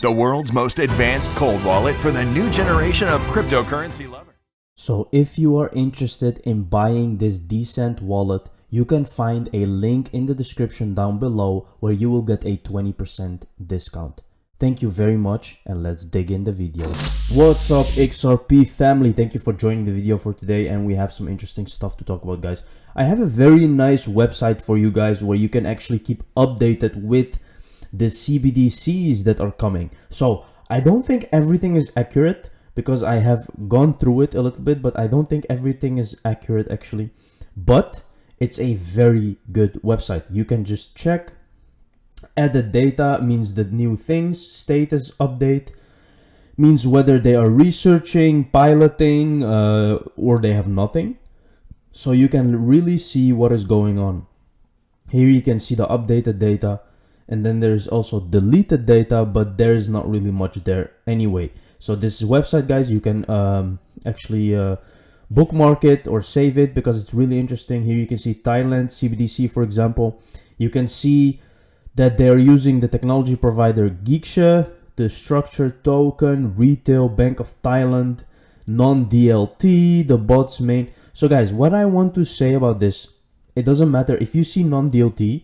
the world's most advanced cold wallet for the new generation of cryptocurrency lovers. So if you are interested in buying this decent wallet, you can find a link in the description down below where you will get a 20% discount. Thank you very much, and let's dig in the video. What's up, XRP family? Thank you for joining the video for today, and we have some interesting stuff to talk about, guys. I have a very nice website for you guys where you can actually keep updated with the CBDCs that are coming. So I don't think everything is accurate because I have gone through it a little bit, but I don't think everything is accurate actually. But it's a very good website. You can just check. Added data means the new things. Status update means whether they are researching, piloting, or they have nothing. So you can really see what is going on. Here you can see the updated data, and then there's also deleted data, but there is not really much there anyway. So this website, guys, you can actually bookmark it or save it because it's really interesting. Here you can see Thailand CBDC, for example. You can see that they're using the technology provider Geeksha, the structured token, retail, Bank of Thailand, non-DLT, the bots main. So guys, what I want to say about this, it doesn't matter if you see non-DLT,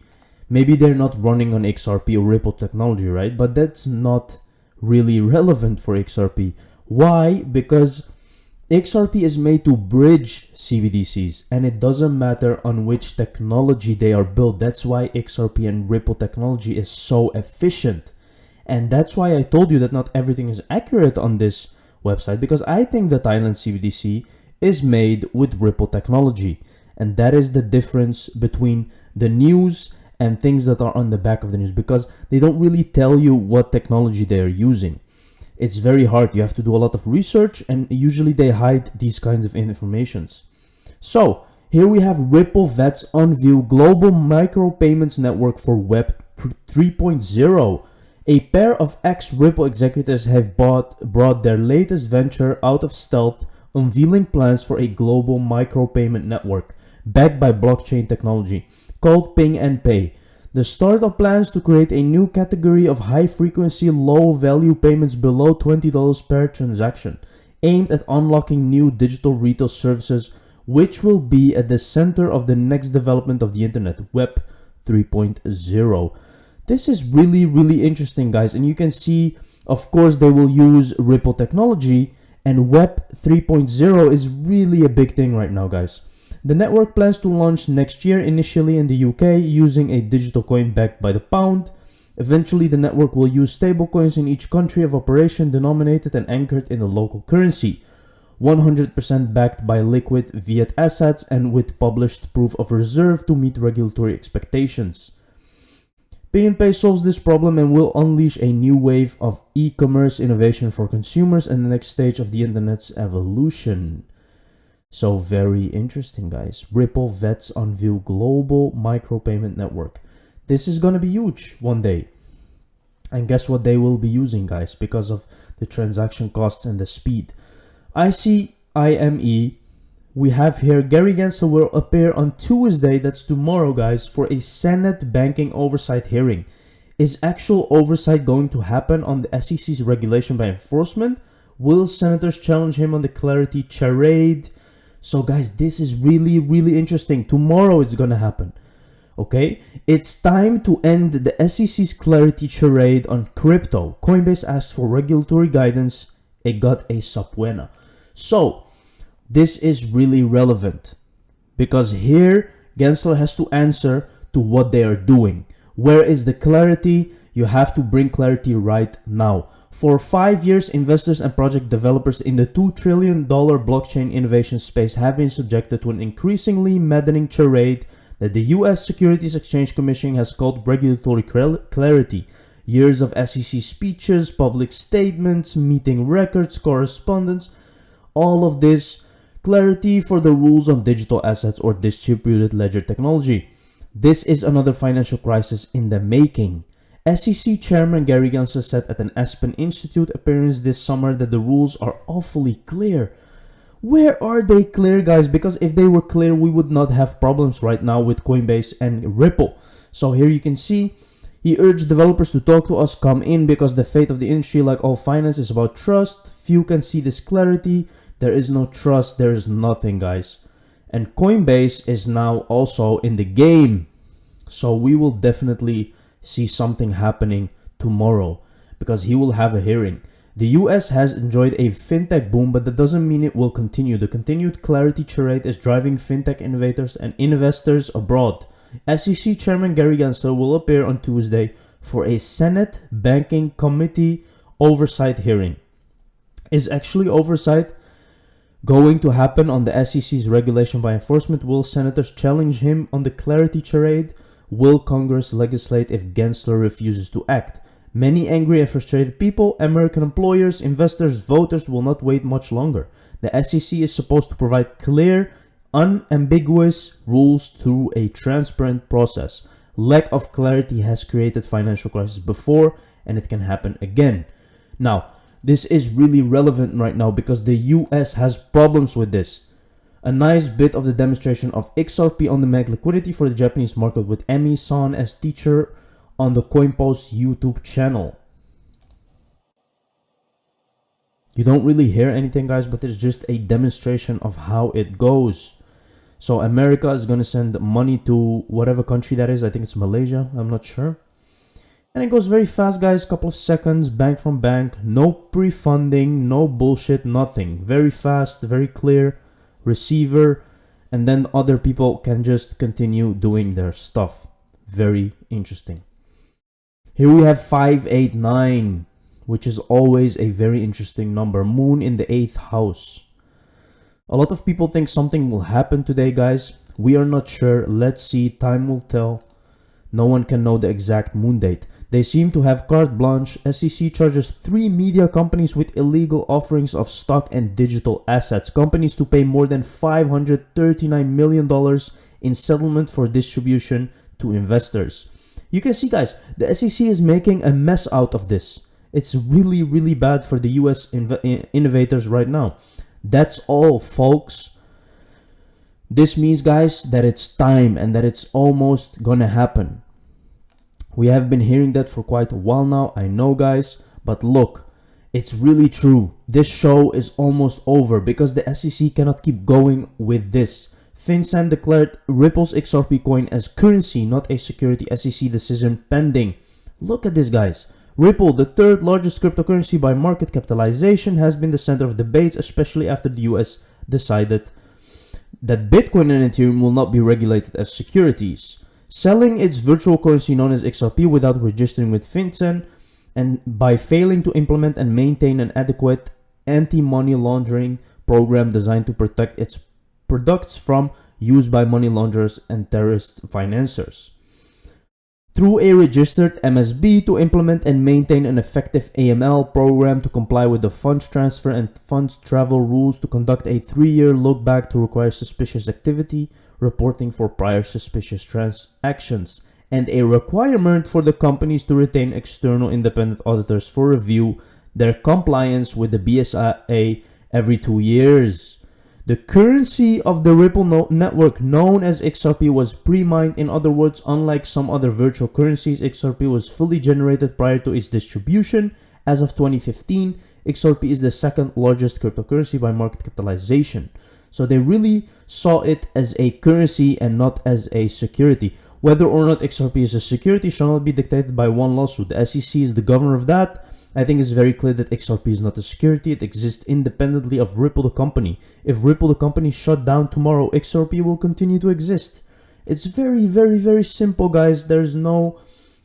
maybe they're not running on XRP or Ripple technology, right? But that's not really relevant for XRP. Why? Because XRP is made to bridge CBDCs, and it doesn't matter on which technology they are built. That's why XRP and Ripple technology is so efficient. And that's why I told you that not everything is accurate on this website, because I think the Thailand CBDC is made with Ripple technology. And that is the difference between the news and things that are on the back of the news, because they don't really tell you what technology they are using. It's very hard. You have to do a lot of research, and usually they hide these kinds of informations. So here we have Ripple vets unveil global micropayments network for Web 3.0. A pair of ex-Ripple executives have brought their latest venture out of stealth, unveiling plans for a global micropayment network backed by blockchain technology called Ping and Pay. The startup plans to create a new category of high-frequency, low-value payments below $20 per transaction, aimed at unlocking new digital retail services, which will be at the center of the next development of the internet, Web 3.0. This is really, really interesting, guys. And you can see, of course, they will use Ripple technology, and Web 3.0 is really a big thing right now, guys. The network plans to launch next year, initially in the UK, using a digital coin backed by the pound. Eventually, the network will use stablecoins in each country of operation denominated and anchored in the local currency, 100% backed by liquid fiat assets and with published proof of reserve to meet regulatory expectations. Pay and Pay solves this problem and will unleash a new wave of e-commerce innovation for consumers and the next stage of the internet's evolution. So very interesting, guys. Ripple vets unveil global micropayment network. This is going to be huge one day. And guess what they will be using, guys, because of the transaction costs and the speed. ICIME, we have here Gary Gensler will appear on Tuesday, that's tomorrow, guys, for a Senate banking oversight hearing. Is actual oversight going to happen on the SEC's regulation by enforcement? Will senators challenge him on the clarity charade? So guys, this is really, really interesting. Tomorrow it's gonna happen. Okay, it's time to end the SEC's clarity charade on crypto. Coinbase asked for regulatory guidance. It got a subpoena. So this is really relevant because here Gensler has to answer to what they are doing. Where is the clarity? You have to bring clarity right now. For 5 years, investors and project developers in the $2 trillion blockchain innovation space have been subjected to an increasingly maddening charade that the US Securities Exchange Commission has called regulatory clarity. Years of SEC speeches, public statements, meeting records, correspondence, all of this clarity for the rules on digital assets or distributed ledger technology. This is another financial crisis in the making. SEC Chairman Gary Gensler said at an Aspen Institute appearance this summer that the rules are awfully clear. Where are they clear, guys? Because if they were clear, we would not have problems right now with Coinbase and Ripple. So here you can see He urged developers to talk to us, come in, because the fate of the industry, like all finance, is about trust. Few can see this clarity. There is no trust. There is nothing, guys. And Coinbase is now also in the game. So we will definitely see something happening tomorrow because he will have a hearing. The US has enjoyed a fintech boom, but that doesn't mean it will continue. The continued clarity charade is driving fintech innovators and investors abroad. SEC Chairman Gary Gensler will appear on Tuesday for a Senate Banking Committee oversight hearing. Is actually oversight going to happen on the SEC's regulation by enforcement? Will senators challenge him on the clarity charade? Will Congress legislate if Gensler refuses to act? Many angry and frustrated people, American employers, investors, voters will not wait much longer. The SEC is supposed to provide clear, unambiguous rules through a transparent process. Lack of clarity has created financial crisis before, and it can happen again. Now, this is really relevant right now because the US has problems with this. A nice bit of the demonstration of XRP on-demand liquidity for the Japanese market with Emi-san as teacher on the CoinPost YouTube channel. You don't really hear anything, guys, but it's just a demonstration of how it goes. So America is going to send money to whatever country that is. I think it's Malaysia. I'm not sure. And it goes very fast, guys. Couple of seconds, bank from bank. No pre-funding, no bullshit, nothing. Very fast, very clear. Receiver. And then other people can just continue doing their stuff. Very interesting. Here we have 589, which is always a very interesting number. Moon in the 8th house. A lot of people think something will happen today, guys. We are not sure. Let's see. Time will tell. No one can know the exact moon date. They seem to have carte blanche. SEC charges 3 media companies with illegal offerings of stock and digital assets. Companies to pay more than $539 million in settlement for distribution to investors. You can see, guys, the SEC is making a mess out of this. It's really, really bad for the US innovators right now. That's all, folks. This means, guys, that it's time and that it's almost gonna happen. We have been hearing that for quite a while now, I know, guys, but look, it's really true. This show is almost over because the SEC cannot keep going with this. FinCEN declared Ripple's XRP coin as currency, not a security. SEC decision pending. Look at this, guys. Ripple, the third largest cryptocurrency by market capitalization, has been the center of debates, especially after the US decided that Bitcoin and Ethereum will not be regulated as securities. Selling its virtual currency known as XRP without registering with FinCEN, and by failing to implement and maintain an adequate anti-money laundering program designed to protect its products from use by money launderers and terrorist financiers. Through a registered MSB to implement and maintain an effective AML program to comply with the funds transfer and funds travel rules, to conduct a 3-year look back to require suspicious activity reporting for prior suspicious transactions, and a requirement for the companies to retain external independent auditors for review their compliance with the BSA every 2 years. The currency of the Ripple network, known as XRP, was pre-mined. In other words, unlike some other virtual currencies, XRP was fully generated prior to its distribution. As of 2015, XRP is the second largest cryptocurrency by market capitalization. So they really saw it as a currency and not as a security. Whether or not XRP is a security shall not be dictated by one lawsuit. The SEC is the governor of that. I think it's very clear that XRP is not a security. It exists independently of Ripple the company. If Ripple the company shut down tomorrow, XRP will continue to exist. It's very, very, very simple, guys. There's no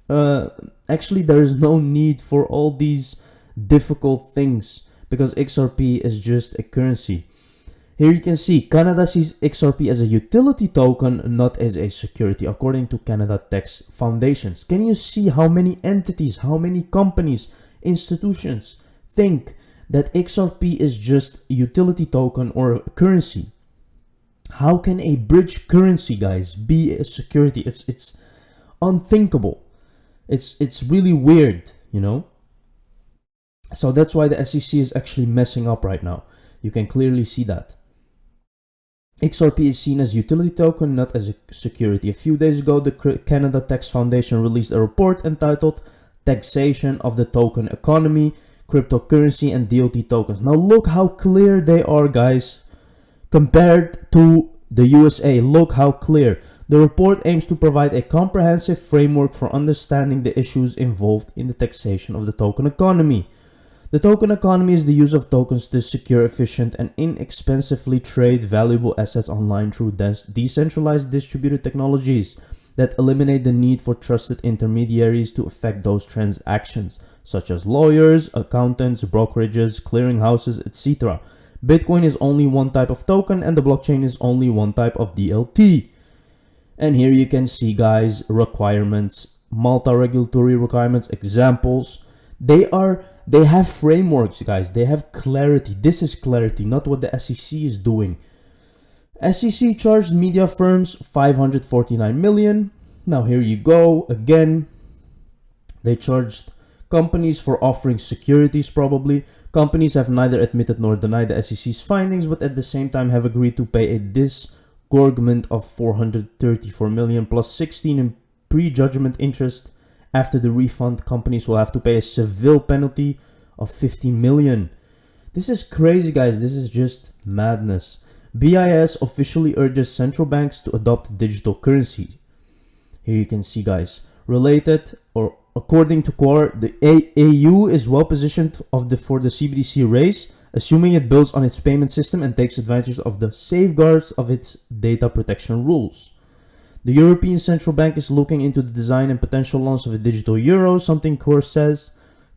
there is no need for all these difficult things because XRP is just a currency. Here you can see Canada sees XRP as a utility token, not as a security, according to Canada Tax Foundations. Can you see how many entities, how many companies, institutions think that XRP is just a utility token or a currency? How can a bridge currency, guys, be a security? It's unthinkable. It's really weird, you know? So that's why the SEC is actually messing up right now. You can clearly see that. XRP is seen as a utility token, not as a security. A few days ago, the Canada Tax Foundation released a report entitled Taxation of the Token Economy, Cryptocurrency and DOT Tokens. Now look how clear they are, guys, compared to the USA. Look how clear. The report aims to provide a comprehensive framework for understanding the issues involved in the taxation of the token economy. The token economy is the use of tokens to secure, efficient, and inexpensively trade valuable assets online through decentralized distributed technologies that eliminate the need for trusted intermediaries to effect those transactions, such as lawyers, accountants, brokerages, clearinghouses, etc. Bitcoin is only one type of token, and the blockchain is only one type of DLT. And here you can see, guys, requirements, multi-regulatory requirements, examples. They have frameworks, guys. They have clarity. This is clarity, not what the SEC is doing. SEC charged media firms $549 million. Now here you go. Again, they charged companies for offering securities, probably. Companies have neither admitted nor denied the SEC's findings, but at the same time have agreed to pay a disgorgement of $434 million plus 16 in pre-judgment interest. After the refund, companies will have to pay a civil penalty of $15 million. This is crazy, guys. This is just madness. BIS officially urges central banks to adopt digital currency. Here you can see, guys, related or according to Core, the AU is well positioned for the CBDC race, assuming it builds on its payment system and takes advantage of the safeguards of its data protection rules. The European Central Bank is looking into the design and potential launch of a digital euro, something Core says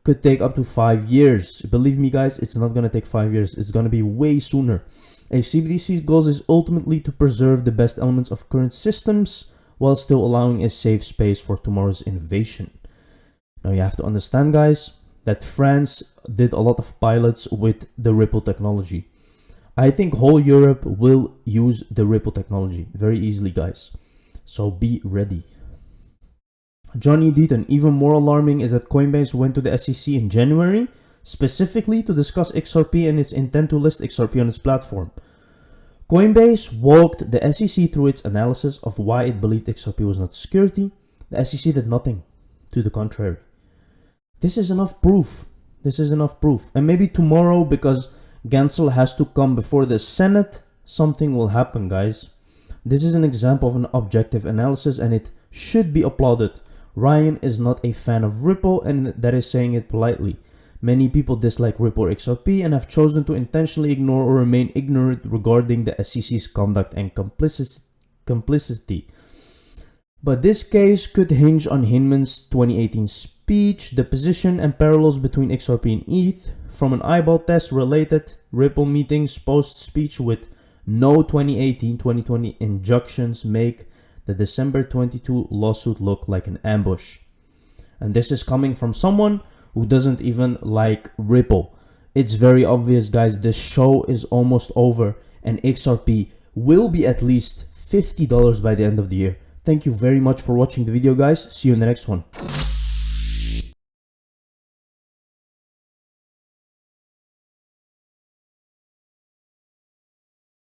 could take up to 5 years. Believe me, guys, it's not going to take 5 years. It's going to be way sooner. A CBDC's goal is ultimately to preserve the best elements of current systems while still allowing a safe space for tomorrow's innovation. Now you have to understand, guys, that France did a lot of pilots with the Ripple technology. I think whole Europe will use the Ripple technology very easily, guys. So be ready. Johnny Deaton. Even more alarming is that Coinbase went to the SEC in January, specifically to discuss XRP and its intent to list XRP on its platform. Coinbase walked the SEC through its analysis of why it believed XRP was not security. The SEC did nothing. To the contrary. This is enough proof. This is enough proof. And maybe tomorrow, because Gensel has to come before the Senate, something will happen, guys. This is an example of an objective analysis and it should be applauded. Ryan is not a fan of Ripple, and that is saying it politely. Many people dislike Ripple or XRP and have chosen to intentionally ignore or remain ignorant regarding the SEC's conduct and complicity. But this case could hinge on Hinman's 2018 speech, the position and parallels between XRP and ETH, from an eyeball test related Ripple meetings post-speech with no 2018-2020 injunctions make the December 22 lawsuit look like an ambush. And this is coming from someone who doesn't even like Ripple. It's very obvious, guys. The show is almost over and XRP will be at least $50 by the end of the year. Thank you very much for watching the video, guys. See you in the next one.